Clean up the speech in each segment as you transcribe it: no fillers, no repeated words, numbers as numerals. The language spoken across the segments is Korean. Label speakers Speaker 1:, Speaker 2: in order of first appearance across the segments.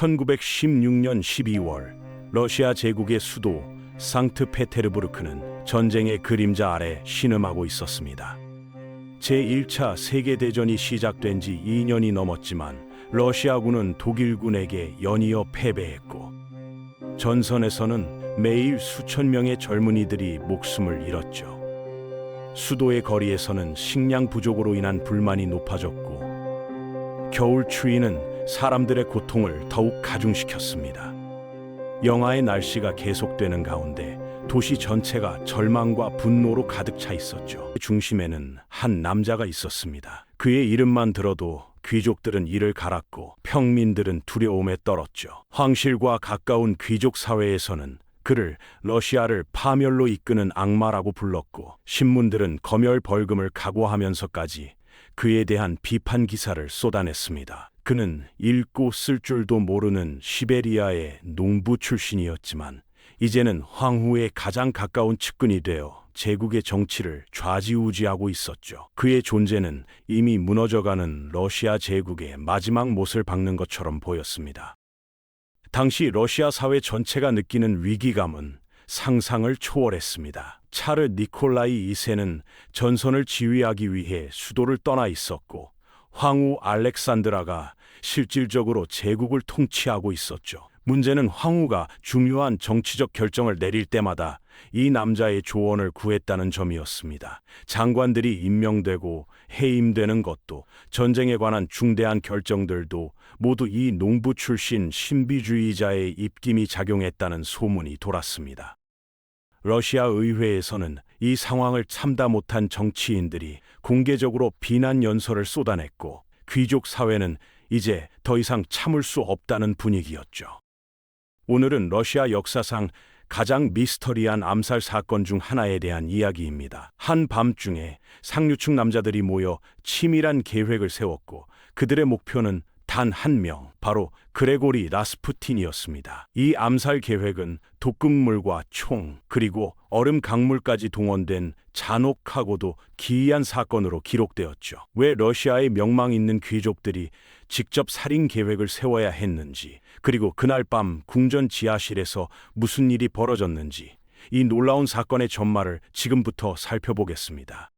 Speaker 1: 1916년 12월 러시아 제국의 수도 상트페테르부르크는 전쟁의 그림자 아래 신음하고 있었습니다. 제1차 세계대전이 시작된 지 2년이 넘었지만 러시아군은 독일군에게 연이어 패배했고 전선에서는 매일 수천 명의 젊은이들이 목숨을 잃었죠. 수도의 거리에서는 식량 부족으로 인한 불만이 높아졌고 겨울 추위는 사람들의 고통을 더욱 가중시켰습니다. 영하의 날씨가 계속되는 가운데 도시 전체가 절망과 분노로 가득 차 있었죠. 중심에는 한 남자가 있었습니다. 그의 이름만 들어도 귀족들은 이를 갈았고 평민들은 두려움에 떨었죠. 황실과 가까운 귀족 사회에서는 그를 러시아를 파멸로 이끄는 악마라고 불렀고 신문들은 검열 벌금을 각오하면서까지 그에 대한 비판 기사를 쏟아냈습니다. 그는 읽고 쓸 줄도 모르는 시베리아의 농부 출신이었지만 이제는 황후의 가장 가까운 측근이 되어 제국의 정치를 좌지우지하고 있었죠. 그의 존재는 이미 무너져가는 러시아 제국의 마지막 못을 박는 것처럼 보였습니다. 당시 러시아 사회 전체가 느끼는 위기감은 상상을 초월했습니다. 차르 니콜라이 2세는 전선을 지휘하기 위해 수도를 떠나 있었고 황후 알렉산드라가 실질적으로 제국을 통치하고 있었죠. 문제는 황후가 중요한 정치적 결정을 내릴 때마다 이 남자의 조언을 구했다는 점이었습니다. 장관들이 임명되고 해임되는 것도 전쟁에 관한 중대한 결정들도 모두 이 농부 출신 신비주의자의 입김이 작용했다는 소문이 돌았습니다. 러시아 의회에서는 이 상황을 참다 못한 정치인들이 공개적으로 비난 연설을 쏟아냈고 귀족 사회는 이제 더 이상 참을 수 없다는 분위기였죠. 오늘은 러시아 역사상 가장 미스터리한 암살 사건 중 하나에 대한 이야기입니다. 한밤중에 상류층 남자들이 모여 치밀한 계획을 세웠고 그들의 목표는 단 한 명, 바로 그레고리 라스푸틴이었습니다. 이 암살 계획은 독극물과 총, 그리고 얼음 강물까지 동원된 잔혹하고도 기이한 사건으로 기록되었죠. 왜 러시아의 명망 있는 귀족들이 직접 살인 계획을 세워야 했는지, 그리고 그날 밤 궁전 지하실에서 무슨 일이 벌어졌는지, 이 놀라운 사건의 전말을 지금부터 살펴보겠습니다.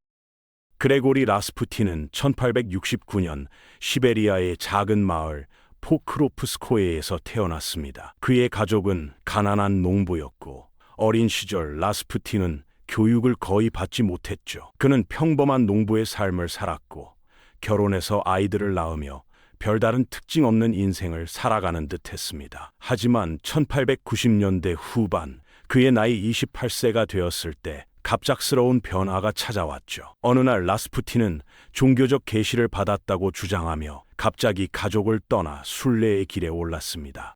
Speaker 1: 그레고리 라스푸틴은 1869년 시베리아의 작은 마을 포크로프스코에에서 태어났습니다. 그의 가족은 가난한 농부였고 어린 시절 라스푸틴은 교육을 거의 받지 못했죠. 그는 평범한 농부의 삶을 살았고 결혼해서 아이들을 낳으며 별다른 특징 없는 인생을 살아가는 듯했습니다. 하지만 1890년대 후반 그의 나이 28세가 되었을 때 갑작스러운 변화가 찾아왔죠. 어느 날 라스푸틴은 종교적 계시를 받았다고 주장하며 갑자기 가족을 떠나 순례의 길에 올랐습니다.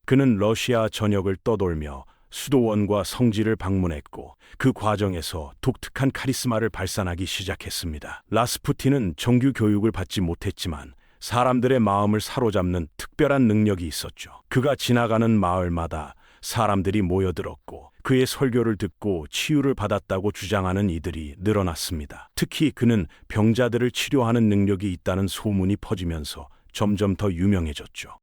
Speaker 1: 그는 러시아 전역을 떠돌며 수도원과 성지를 방문했고 그 과정에서 독특한 카리스마를 발산하기 시작했습니다. 라스푸틴은 정규 교육을 받지 못했지만 사람들의 마음을 사로잡는 특별한 능력이 있었죠. 그가 지나가는 마을마다 사람들이 모여들었고 그의 설교를 듣고 치유를 받았다고 주장하는 이들이 늘어났습니다. 특히 그는 병자들을 치료하는 능력이 있다는 소문이 퍼지면서 점점 더 유명해졌죠.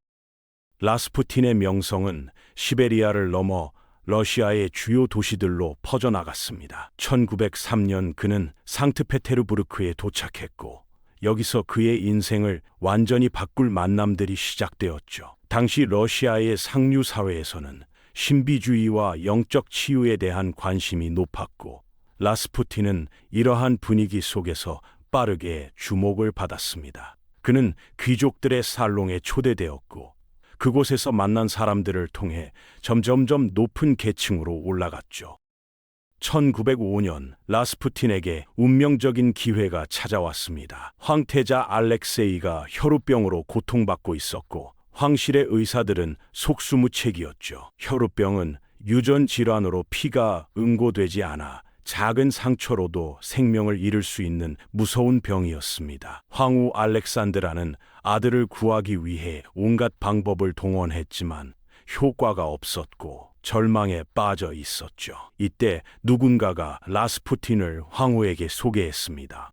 Speaker 1: 라스푸틴의 명성은 시베리아를 넘어 러시아의 주요 도시들로 퍼져나갔습니다. 1903년 그는 상트페테르부르크에 도착했고 여기서 그의 인생을 완전히 바꿀 만남들이 시작되었죠. 당시 러시아의 상류 사회에서는 신비주의와 영적 치유에 대한 관심이 높았고 라스푸틴은 이러한 분위기 속에서 빠르게 주목을 받았습니다. 그는 귀족들의 살롱에 초대되었고 그곳에서 만난 사람들을 통해 점점점 높은 계층으로 올라갔죠. 1905년 라스푸틴에게 운명적인 기회가 찾아왔습니다. 황태자 알렉세이가 혈우병으로 고통받고 있었고 황실의 의사들은 속수무책이었죠. 혈우병은 유전 질환으로 피가 응고되지 않아 작은 상처로도 생명을 잃을 수 있는 무서운 병이었습니다. 황후 알렉산드라는 아들을 구하기 위해 온갖 방법을 동원했지만 효과가 없었고 절망에 빠져 있었죠. 이때 누군가가 라스푸틴을 황후에게 소개했습니다.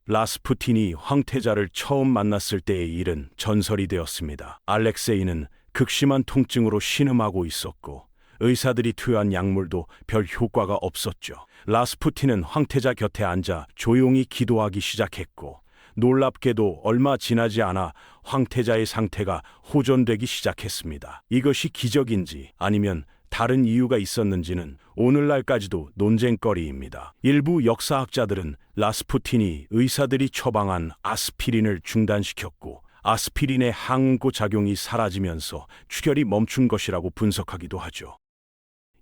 Speaker 1: 라스푸틴이 황태자를 처음 만났을 때의 일은 전설이 되었습니다. 알렉세이는 극심한 통증으로 신음하고 있었고 의사들이 투여한 약물도 별 효과가 없었죠. 라스푸틴은 황태자 곁에 앉아 조용히 기도하기 시작했고 놀랍게도 얼마 지나지 않아 황태자의 상태가 호전되기 시작했습니다. 이것이 기적인지 아니면 다른 이유가 있었는지는 오늘날까지도 논쟁거리입니다. 일부 역사학자들은 라스푸틴이 의사들이 처방한 아스피린을 중단시켰고 아스피린의 항응고 작용이 사라지면서 출혈이 멈춘 것이라고 분석하기도 하죠.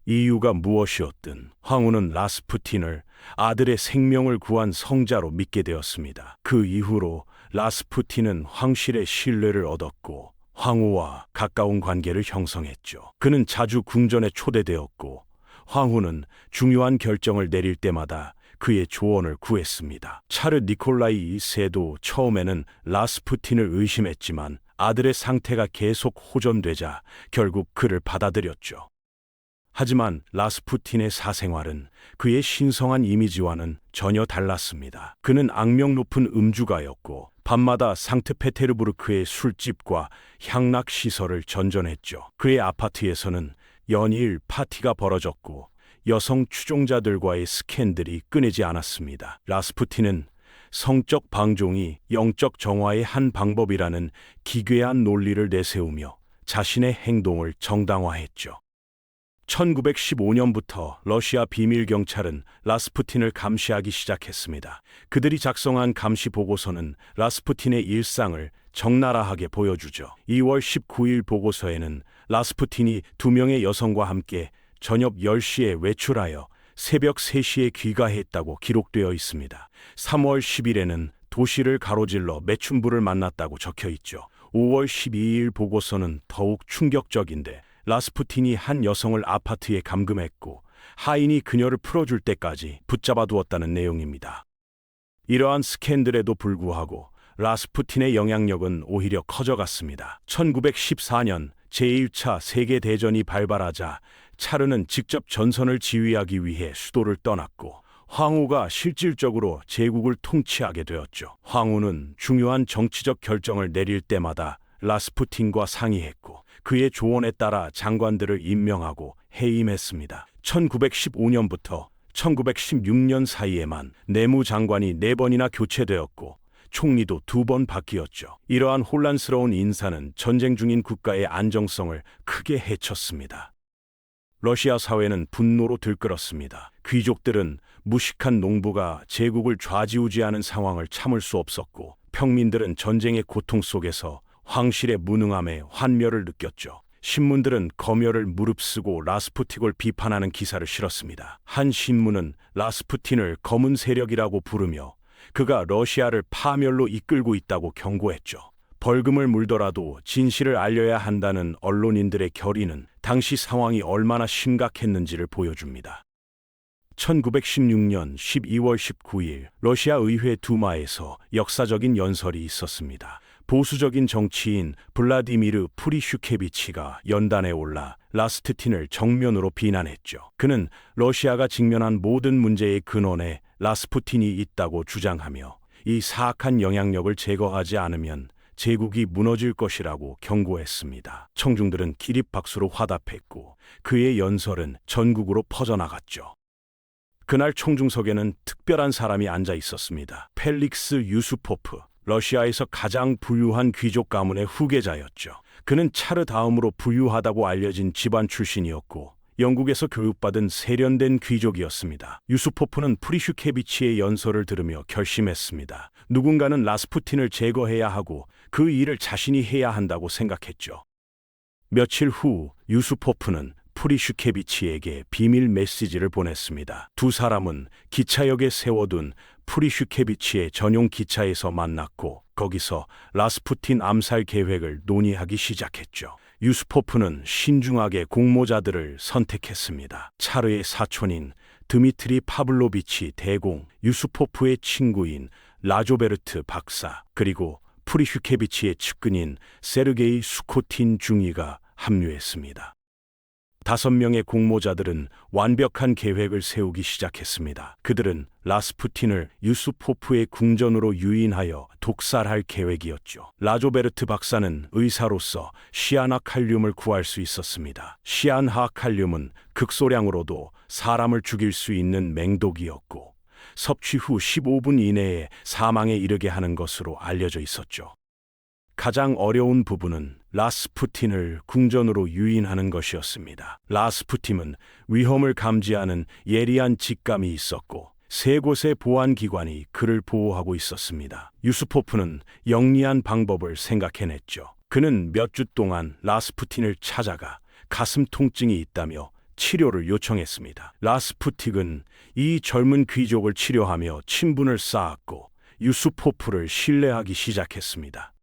Speaker 1: 이유가 무엇이었든 황후는 라스푸틴을 아들의 생명을 구한 성자로 믿게 되었습니다. 그 이후로 라스푸틴은 황실의 신뢰를 얻었고 황후와 가까운 관계를 형성했죠. 그는 자주 궁전에 초대되었고 황후는 중요한 결정을 내릴 때마다 그의 조언을 구했습니다. 차르 니콜라이 2세도 처음에는 라스푸틴을 의심했지만 아들의 상태가 계속 호전되자 결국 그를 받아들였죠. 하지만 라스푸틴의 사생활은 그의 신성한 이미지와는 전혀 달랐습니다. 그는 악명 높은 음주가였고 밤마다 상트페테르부르크의 술집과 향락시설을 전전했죠. 그의 아파트에서는 연일 파티가 벌어졌고 여성 추종자들과의 스캔들이 끊이지 않았습니다. 라스푸틴은 성적 방종이 영적 정화의 한 방법이라는 기괴한 논리를 내세우며 자신의 행동을 정당화했죠. 1915년부터 러시아 비밀 경찰은 라스푸틴을 감시하기 시작했습니다. 그들이 작성한 감시 보고서는 라스푸틴의 일상을 적나라하게 보여주죠. 2월 19일 보고서에는 라스푸틴이 2명의 여성과 함께 저녁 10시에 외출하여 새벽 3시에 귀가했다고 기록되어 있습니다. 3월 10일에는 도시를 가로질러 매춘부를 만났다고 적혀 있죠. 5월 12일 보고서는 더욱 충격적인데 라스푸틴이 한 여성을 아파트에 감금했고 하인이 그녀를 풀어줄 때까지 붙잡아 두었다는 내용입니다. 이러한 스캔들에도 불구하고 라스푸틴의 영향력은 오히려 커져갔습니다. 1914년 제1차 세계대전이 발발하자 차르는 직접 전선을 지휘하기 위해 수도를 떠났고 황후가 실질적으로 제국을 통치하게 되었죠. 황후는 중요한 정치적 결정을 내릴 때마다 라스푸틴과 상의했고 그의 조언에 따라 장관들을 임명하고 해임했습니다. 1915년부터 1916년 사이에만 내무장관이 4번이나 교체되었고 총리도 2번 바뀌었죠. 이러한 혼란스러운 인사는 전쟁 중인 국가의 안정성을 크게 해쳤습니다. 러시아 사회는 분노로 들끓었습니다. 귀족들은 무식한 농부가 제국을 좌지우지하는 상황을 참을 수 없었고 평민들은 전쟁의 고통 속에서 황실의 무능함에 환멸을 느꼈죠. 신문들은 검열을 무릅쓰고 라스푸틴을 비판하는 기사를 실었습니다. 한 신문은 라스푸틴을 검은 세력이라고 부르며 그가 러시아를 파멸로 이끌고 있다고 경고했죠. 벌금을 물더라도 진실을 알려야 한다는 언론인들의 결의는 당시 상황이 얼마나 심각했는지를 보여줍니다. 1916년 12월 19일 러시아 의회 두마에서 역사적인 연설이 있었습니다. 보수적인 정치인 블라디미르 프리슈케비치가 연단에 올라 라스푸틴을 정면으로 비난했죠. 그는 러시아가 직면한 모든 문제의 근원에 라스푸틴이 있다고 주장하며 이 사악한 영향력을 제거하지 않으면 제국이 무너질 것이라고 경고했습니다. 청중들은 기립박수로 화답했고 그의 연설은 전국으로 퍼져나갔죠. 그날 청중석에는 특별한 사람이 앉아 있었습니다. 펠릭스 유수포프, 러시아에서 가장 부유한 귀족 가문의 후계자였죠. 그는 차르 다음으로 부유하다고 알려진 집안 출신이었고 영국에서 교육받은 세련된 귀족이었습니다. 유수포프는 프리슈케비치의 연설을 들으며 결심했습니다. 누군가는 라스푸틴을 제거해야 하고 그 일을 자신이 해야 한다고 생각했죠. 며칠 후 유수포프는 프리슈케비치에게 비밀 메시지를 보냈습니다. 두 사람은 기차역에 세워둔 프리슈케비치의 전용 기차에서 만났고 거기서 라스푸틴 암살 계획을 논의하기 시작했죠. 유수포프는 신중하게 공모자들을 선택했습니다. 차르의 사촌인 드미트리 파블로비치 대공, 유수포프의 친구인 라조베르트 박사, 그리고 프리슈케비치의 측근인 세르게이 수코틴 중위가 합류했습니다. 5명의 공모자들은 완벽한 계획을 세우기 시작했습니다. 그들은 라스푸틴을 유수포프의 궁전으로 유인하여 독살할 계획이었죠. 라조베르트 박사는 의사로서 시아나칼륨을 구할 수 있었습니다. 시안하칼륨은 극소량으로도 사람을 죽일 수 있는 맹독이었고 섭취 후 15분 이내에 사망에 이르게 하는 것으로 알려져 있었죠. 가장 어려운 부분은 라스푸틴을 궁전으로 유인하는 것이었습니다. 라스푸틴은 위험을 감지하는 예리한 직감이 있었고 3곳의 보안기관이 그를 보호하고 있었습니다. 유수포프는 영리한 방법을 생각해냈죠. 그는 몇 주 동안 라스푸틴을 찾아가 가슴 통증이 있다며 치료를 요청했습니다. 라스푸틴은 이 젊은 귀족을 치료하며 친분을 쌓았고 유수포프를 신뢰하기 시작했습니다.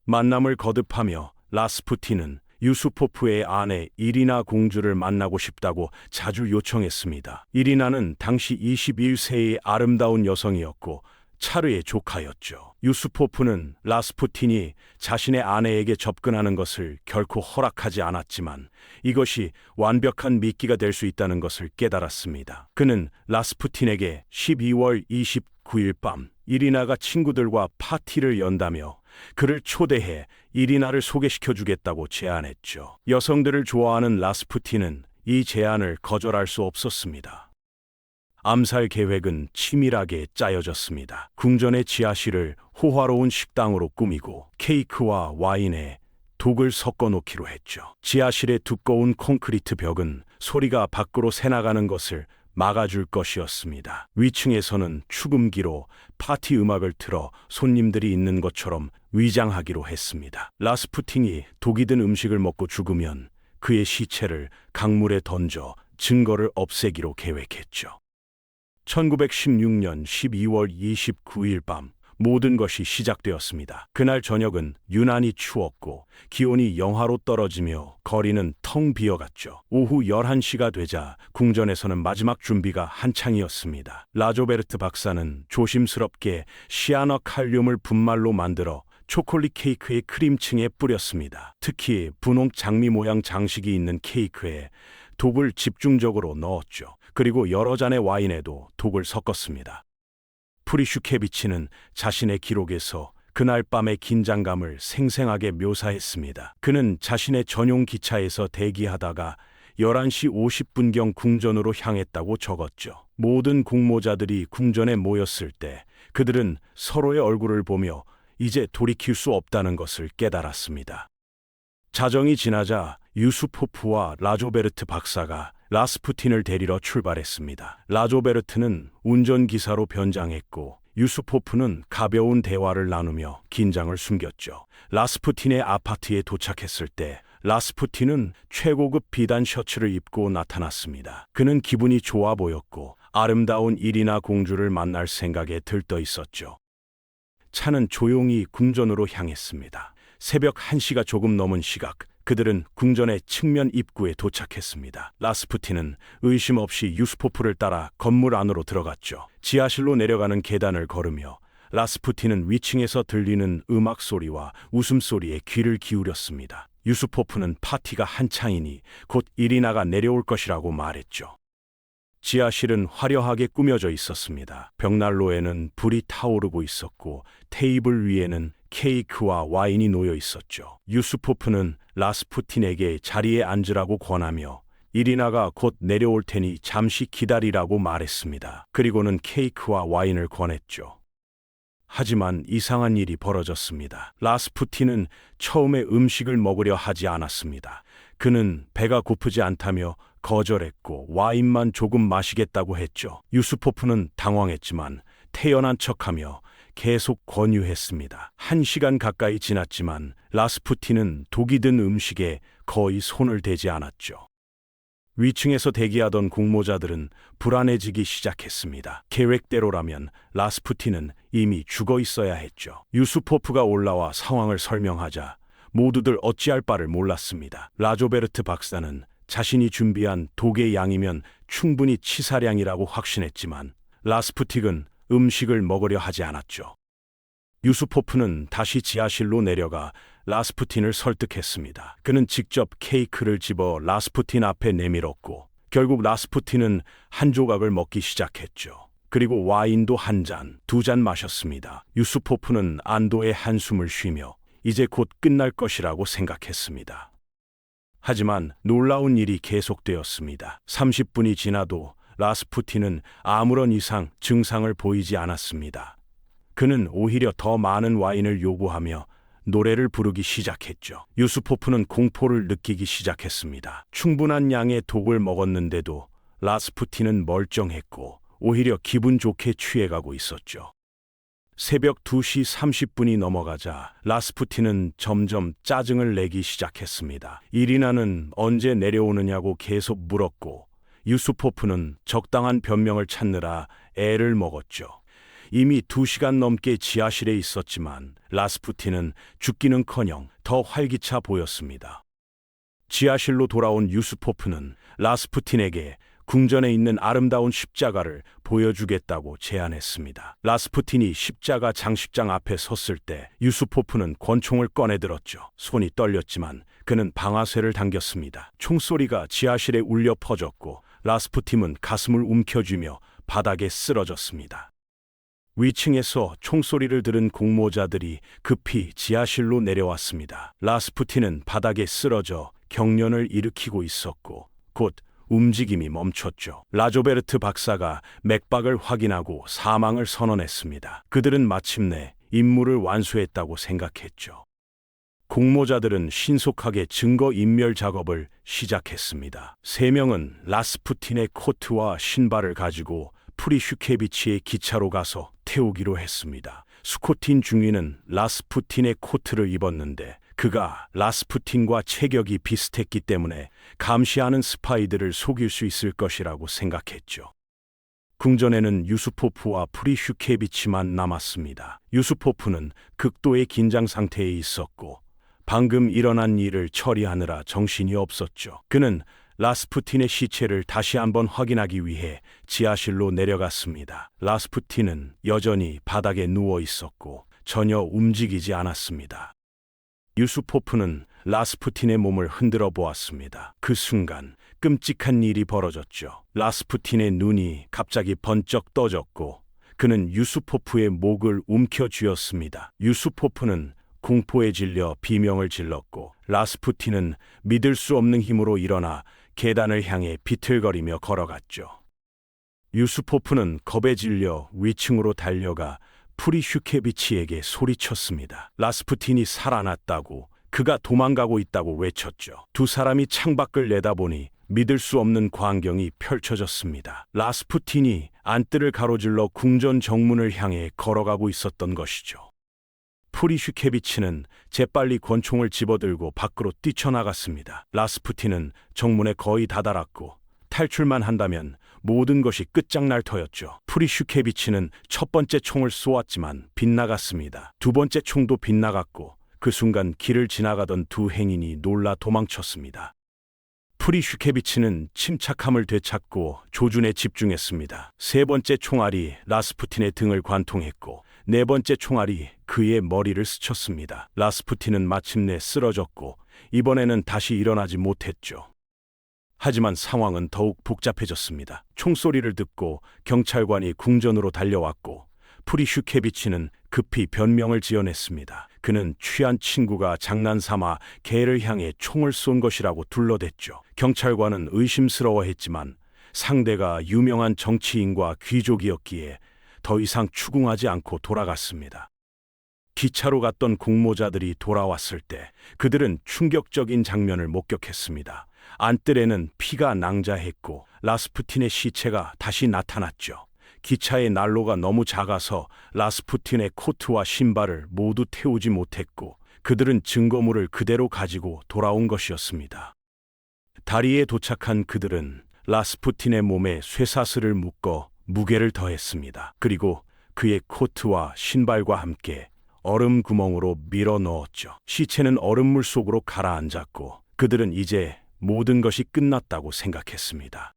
Speaker 1: 만남을 거듭하며 라스푸틴은 유수포프의 아내 이리나 공주를 만나고 싶다고 자주 요청했습니다. 이리나는 당시 21세의 아름다운 여성이었고 차르의 조카였죠. 유수포프는 라스푸틴이 자신의 아내에게 접근하는 것을 결코 허락하지 않았지만 이것이 완벽한 미끼가 될 수 있다는 것을 깨달았습니다. 그는 라스푸틴에게 12월 29일 밤 이리나가 친구들과 파티를 연다며 그를 초대해 이리나를 소개시켜 주겠다고 제안했죠. 여성들을 좋아하는 라스푸틴은 이 제안을 거절할 수 없었습니다. 암살 계획은 치밀하게 짜여졌습니다. 궁전의 지하실을 호화로운 식당으로 꾸미고 케이크와 와인에 독을 섞어 놓기로 했죠. 지하실의 두꺼운 콘크리트 벽은 소리가 밖으로 새나가는 것을 막아줄 것이었습니다. 위층에서는 축음기로 파티 음악을 틀어 손님들이 있는 것처럼 위장하기로 했습니다. 라스푸틴이 독이 든 음식을 먹고 죽으면 그의 시체를 강물에 던져 증거를 없애기로 계획했죠. 1916년 12월 29일 밤 모든 것이 시작되었습니다. 그날 저녁은 유난히 추웠고 기온이 영하로 떨어지며 거리는 텅 비어갔죠. 오후 11시가 되자 궁전에서는 마지막 준비가 한창이었습니다. 라조베르트 박사는 조심스럽게 시아너칼륨을 분말로 만들어 초콜릿 케이크의 크림층에 뿌렸습니다. 특히 분홍 장미 모양 장식이 있는 케이크에 독을 집중적으로 넣었죠. 그리고 여러 잔의 와인에도 독을 섞었습니다. 프리슈케비치는 자신의 기록에서 그날 밤의 긴장감을 생생하게 묘사했습니다. 그는 자신의 전용 기차에서 대기하다가 11시 50분경 궁전으로 향했다고 적었죠. 모든 공모자들이 궁전에 모였을 때 그들은 서로의 얼굴을 보며 이제 돌이킬 수 없다는 것을 깨달았습니다. 자정이 지나자 유수포프와 라조베르트 박사가 라스푸틴을 데리러 출발했습니다. 라조베르트는 운전기사로 변장했고 유수포프는 가벼운 대화를 나누며 긴장을 숨겼죠. 라스푸틴의 아파트에 도착했을 때 라스푸틴은 최고급 비단 셔츠를 입고 나타났습니다. 그는 기분이 좋아 보였고 아름다운 이리나 공주를 만날 생각에 들떠 있었죠. 차는 조용히 궁전으로 향했습니다. 새벽 1시가 조금 넘은 시각, 그들은 궁전의 측면 입구에 도착했습니다. 라스푸틴은 의심 없이 유수포프를 따라 건물 안으로 들어갔죠. 지하실로 내려가는 계단을 걸으며 라스푸틴은 위층에서 들리는 음악 소리와 웃음소리에 귀를 기울였습니다. 유수포프는 파티가 한창이니 곧 이리나가 내려올 것이라고 말했죠. 지하실은 화려하게 꾸며져 있었습니다. 벽난로에는 불이 타오르고 있었고 테이블 위에는 케이크와 와인이 놓여 있었죠. 유수포프는 라스푸틴에게 자리에 앉으라고 권하며 이리나가 곧 내려올 테니 잠시 기다리라고 말했습니다. 그리고는 케이크와 와인을 권했죠. 하지만 이상한 일이 벌어졌습니다. 라스푸틴은 처음에 음식을 먹으려 하지 않았습니다. 그는 배가 고프지 않다며 거절했고 와인만 조금 마시겠다고 했죠. 유수포프는 당황했지만 태연한 척하며 계속 권유했습니다. 1시간 가까이 지났지만 라스푸틴은 독이 든 음식에 거의 손을 대지 않았죠. 위층에서 대기하던 공모자들은 불안해지기 시작했습니다. 계획대로라면 라스푸틴은 이미 죽어 있어야 했죠. 유수포프가 올라와 상황을 설명하자 모두들 어찌할 바를 몰랐습니다. 라조베르트 박사는 자신이 준비한 독의 양이면 충분히 치사량이라고 확신했지만 라스푸틴은 음식을 먹으려 하지 않았죠. 유수포프는 다시 지하실로 내려가 라스푸틴을 설득했습니다. 그는 직접 케이크를 집어 라스푸틴 앞에 내밀었고 결국 라스푸틴은 한 조각을 먹기 시작했죠. 그리고 와인도 한 잔, 두 잔 마셨습니다. 유수포프는 안도의 한숨을 쉬며 이제 곧 끝날 것이라고 생각했습니다. 하지만 놀라운 일이 계속되었습니다. 30분이 지나도 라스푸틴은 아무런 이상 증상을 보이지 않았습니다. 그는 오히려 더 많은 와인을 요구하며 노래를 부르기 시작했죠. 유수포프는 공포를 느끼기 시작했습니다. 충분한 양의 독을 먹었는데도 라스푸틴은 멀쩡했고 오히려 기분 좋게 취해가고 있었죠. 새벽 2시 30분이 넘어가자 라스푸틴은 점점 짜증을 내기 시작했습니다. 이리나는 언제 내려오느냐고 계속 물었고 유수포프는 적당한 변명을 찾느라 애를 먹었죠. 이미 2시간 넘게 지하실에 있었지만 라스푸틴은 죽기는커녕 더 활기차 보였습니다. 지하실로 돌아온 유수포프는 라스푸틴에게 궁전에 있는 아름다운 십자가를 보여주겠다고 제안했습니다. 라스푸틴이 십자가 장식장 앞에 섰을 때 유수포프는 권총을 꺼내들었죠. 손이 떨렸지만 그는 방아쇠를 당겼습니다. 총소리가 지하실에 울려 퍼졌고 라스푸틴은 가슴을 움켜쥐며 바닥에 쓰러졌습니다. 위층에서 총소리를 들은 공모자들이 급히 지하실로 내려왔습니다. 라스푸틴은 바닥에 쓰러져 경련을 일으키고 있었고 곧 움직임이 멈췄죠. 라조베르트 박사가 맥박을 확인하고 사망을 선언했습니다. 그들은 마침내 임무를 완수했다고 생각했죠. 공모자들은 신속하게 증거인멸 작업을 시작했습니다. 3명은 라스푸틴의 코트와 신발을 가지고 프리슈케비치의 기차로 가서 태우기로 했습니다. 스코틴 중위는 라스푸틴의 코트를 입었는데 그가 라스푸틴과 체격이 비슷했기 때문에 감시하는 스파이들을 속일 수 있을 것이라고 생각했죠. 궁전에는 유수포프와 프리슈케비치만 남았습니다. 유수포프는 극도의 긴장 상태에 있었고 방금 일어난 일을 처리하느라 정신이 없었죠. 그는 라스푸틴의 시체를 다시 한번 확인하기 위해 지하실로 내려갔습니다. 라스푸틴은 여전히 바닥에 누워 있었고 전혀 움직이지 않았습니다. 유수포프는 라스푸틴의 몸을 흔들어 보았습니다. 그 순간 끔찍한 일이 벌어졌죠. 라스푸틴의 눈이 갑자기 번쩍 떠졌고 그는 유수포프의 목을 움켜쥐었습니다. 유수포프는 공포에 질려 비명을 질렀고 라스푸틴은 믿을 수 없는 힘으로 일어나 계단을 향해 비틀거리며 걸어갔죠. 유수포프는 겁에 질려 위층으로 달려가 프리슈케비치에게 소리쳤습니다. 라스푸틴이 살아났다고, 그가 도망가고 있다고 외쳤죠. 두 사람이 창밖을 내다보니 믿을 수 없는 광경이 펼쳐졌습니다. 라스푸틴이 안뜰을 가로질러 궁전 정문을 향해 걸어가고 있었던 것이죠. 프리슈케비치는 재빨리 권총을 집어들고 밖으로 뛰쳐나갔습니다. 라스푸틴은 정문에 거의 다다랐고 탈출만 한다면 모든 것이 끝장날 터였죠. 프리슈케비치는 첫 번째 총을 쏘았지만 빗나갔습니다. 두 번째 총도 빗나갔고 그 순간 길을 지나가던 두 행인이 놀라 도망쳤습니다. 프리슈케비치는 침착함을 되찾고 조준에 집중했습니다. 세 번째 총알이 라스푸틴의 등을 관통했고 네 번째 총알이 그의 머리를 스쳤습니다. 라스푸틴은 마침내 쓰러졌고 이번에는 다시 일어나지 못했죠. 하지만 상황은 더욱 복잡해졌습니다. 총소리를 듣고 경찰관이 궁전으로 달려왔고 프리슈케비치는 급히 변명을 지어냈습니다. 그는 취한 친구가 장난삼아 개를 향해 총을 쏜 것이라고 둘러댔죠. 경찰관은 의심스러워했지만 상대가 유명한 정치인과 귀족이었기에 더 이상 추궁하지 않고 돌아갔습니다. 기차로 갔던 공모자들이 돌아왔을 때 그들은 충격적인 장면을 목격했습니다. 안뜰에는 피가 낭자했고 라스푸틴의 시체가 다시 나타났죠. 기차의 난로가 너무 작아서 라스푸틴의 코트와 신발을 모두 태우지 못했고 그들은 증거물을 그대로 가지고 돌아온 것이었습니다. 다리에 도착한 그들은 라스푸틴의 몸에 쇠사슬을 묶어 무게를 더했습니다. 그리고 그의 코트와 신발과 함께 얼음 구멍으로 밀어 넣었죠. 시체는 얼음물 속으로 가라앉았고 그들은 이제 모든 것이 끝났다고 생각했습니다.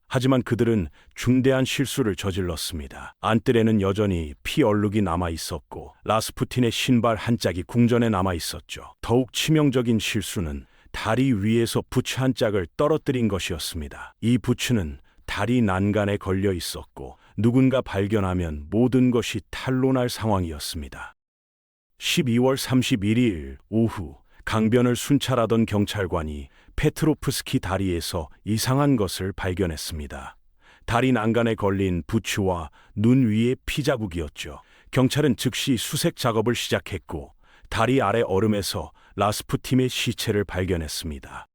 Speaker 1: 하지만 그들은 중대한 실수를 저질렀습니다. 안뜰에는 여전히 피 얼룩이 남아 있었고 라스푸틴의 신발 한 짝이 궁전에 남아 있었죠. 더욱 치명적인 실수는 다리 위에서 부츠 한 짝을 떨어뜨린 것이었습니다. 이 부츠는 다리 난간에 걸려 있었고 누군가 발견하면 모든 것이 탄로날 상황이었습니다. 12월 31일 오후 강변을 순찰하던 경찰관이 페트로프스키 다리에서 이상한 것을 발견했습니다. 다리 난간에 걸린 부츠와 눈 위에 피자국이었죠. 경찰은 즉시 수색 작업을 시작했고 다리 아래 얼음에서 라스푸틴의 시체를 발견했습니다.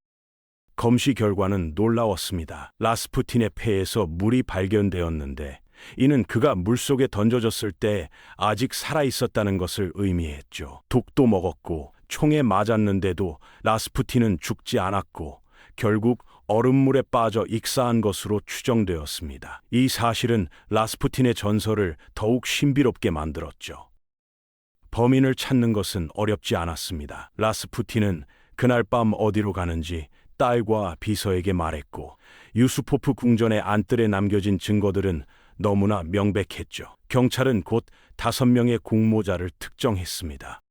Speaker 1: 검시 결과는 놀라웠습니다. 라스푸틴의 폐에서 물이 발견되었는데 이는 그가 물속에 던져졌을 때 아직 살아있었다는 것을 의미했죠. 독도 먹었고 총에 맞았는데도 라스푸틴은 죽지 않았고 결국 얼음물에 빠져 익사한 것으로 추정되었습니다. 이 사실은 라스푸틴의 전설을 더욱 신비롭게 만들었죠. 범인을 찾는 것은 어렵지 않았습니다. 라스푸틴은 그날 밤 어디로 가는지 딸과 비서에게 말했고 유수포프 궁전의 안뜰에 남겨진 증거들은 너무나 명백했죠. 경찰은 곧 5명의 공모자를 특정했습니다.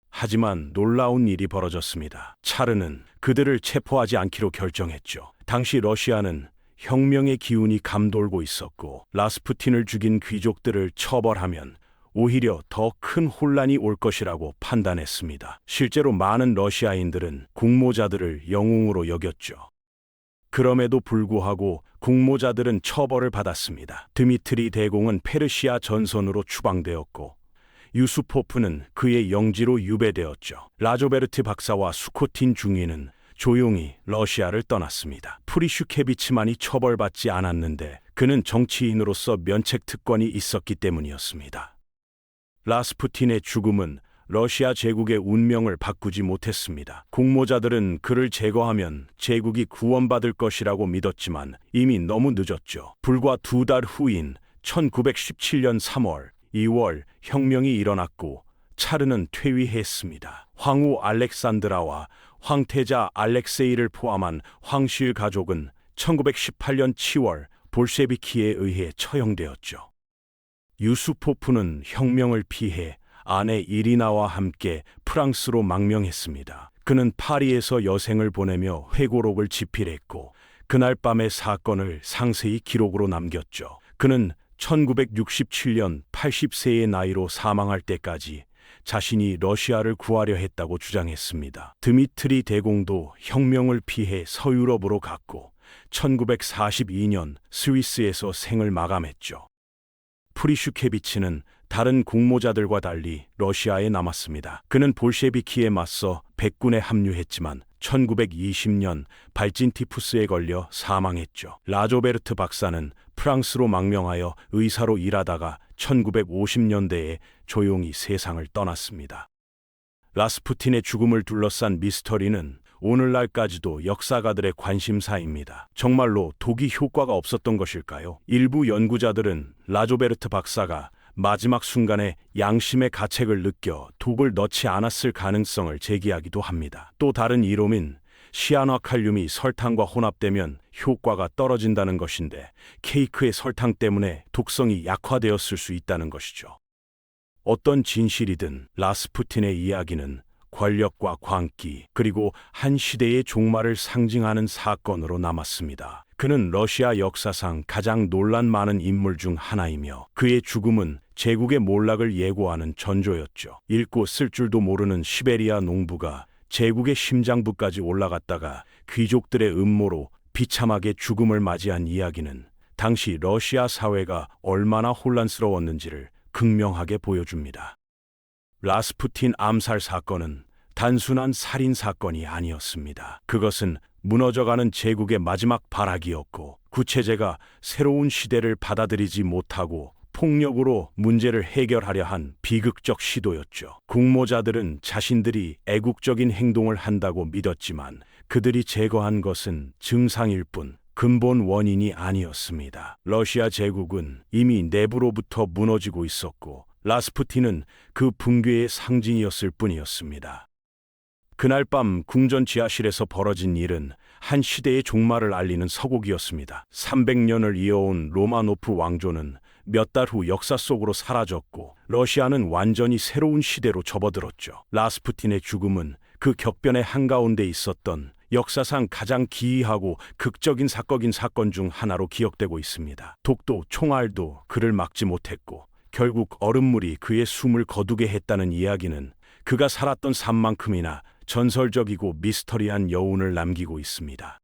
Speaker 1: 하지만 놀라운 일이 벌어졌습니다. 차르는 그들을 체포하지 않기로 결정했죠. 당시 러시아는 혁명의 기운이 감돌고 있었고 라스푸틴을 죽인 귀족들을 처벌하면 오히려 더 큰 혼란이 올 것이라고 판단했습니다. 실제로 많은 러시아인들은 공모자들을 영웅으로 여겼죠. 그럼에도 불구하고 공모자들은 처벌을 받았습니다. 드미트리 대공은 페르시아 전선으로 추방되었고 유수포프는 그의 영지로 유배되었죠. 라조베르트 박사와 수코틴 중위는 조용히 러시아를 떠났습니다. 프리슈케비치만이 처벌받지 않았는데 그는 정치인으로서 면책 특권이 있었기 때문이었습니다. 라스푸틴의 죽음은 러시아 제국의 운명을 바꾸지 못했습니다. 공모자들은 그를 제거하면 제국이 구원받을 것이라고 믿었지만 이미 너무 늦었죠. 불과 2달 후인 1917년 3월, 2월 혁명이 일어났고 차르는 퇴위했습니다. 황후 알렉산드라와 황태자 알렉세이를 포함한 황실 가족은 1918년 7월 볼셰비키에 의해 처형되었죠. 유수포프는 혁명을 피해 아내 이리나와 함께 프랑스로 망명했습니다. 그는 파리에서 여생을 보내며 회고록을 집필했고 그날 밤의 사건을 상세히 기록으로 남겼죠. 그는 1967년 80세의 나이로 사망할 때까지 자신이 러시아를 구하려 했다고 주장했습니다. 드미트리 대공도 혁명을 피해 서유럽으로 갔고 1942년 스위스에서 생을 마감했죠. 프리슈케비치는 다른 공모자들과 달리 러시아에 남았습니다. 그는 볼셰비키에 맞서 백군에 합류했지만 1920년 발진 티푸스에 걸려 사망했죠. 라조베르트 박사는 프랑스로 망명하여 의사로 일하다가 1950년대에 조용히 세상을 떠났습니다. 라스푸틴의 죽음을 둘러싼 미스터리는 오늘날까지도 역사가들의 관심사입니다. 정말로 독이 효과가 없었던 것일까요? 일부 연구자들은 라조베르트 박사가 마지막 순간에 양심의 가책을 느껴 독을 넣지 않았을 가능성을 제기하기도 합니다. 또 다른 이론인 시아노칼륨이 설탕과 혼합되면 효과가 떨어진다는 것인데 케이크의 설탕 때문에 독성이 약화되었을 수 있다는 것이죠. 어떤 진실이든 라스푸틴의 이야기는 권력과 광기 그리고 한 시대의 종말을 상징하는 사건으로 남았습니다. 그는 러시아 역사상 가장 논란 많은 인물 중 하나이며 그의 죽음은 제국의 몰락을 예고하는 전조였죠. 읽고 쓸 줄도 모르는 시베리아 농부가 제국의 심장부까지 올라갔다가 귀족들의 음모로 비참하게 죽음을 맞이한 이야기는 당시 러시아 사회가 얼마나 혼란스러웠는지를 극명하게 보여줍니다. 라스푸틴 암살 사건은 단순한 살인 사건이 아니었습니다. 그것은 무너져가는 제국의 마지막 발악이었고 구체제가 새로운 시대를 받아들이지 못하고 폭력으로 문제를 해결하려 한 비극적 시도였죠. 공모자들은 자신들이 애국적인 행동을 한다고 믿었지만 그들이 제거한 것은 증상일 뿐 근본 원인이 아니었습니다. 러시아 제국은 이미 내부로부터 무너지고 있었고 라스푸틴은 그 붕괴의 상징이었을 뿐이었습니다. 그날 밤 궁전 지하실에서 벌어진 일은 한 시대의 종말을 알리는 서곡이었습니다. 300년을 이어온 로마노프 왕조는 몇 달 후 역사 속으로 사라졌고 러시아는 완전히 새로운 시대로 접어들었죠. 라스푸틴의 죽음은 그 격변의 한가운데 있었던 역사상 가장 기이하고 극적인 사건 중 하나로 기억되고 있습니다. 독도, 총알도 그를 막지 못했고 결국 얼음물이 그의 숨을 거두게 했다는 이야기는 그가 살았던 삶만큼이나 전설적이고 미스터리한 여운을 남기고 있습니다.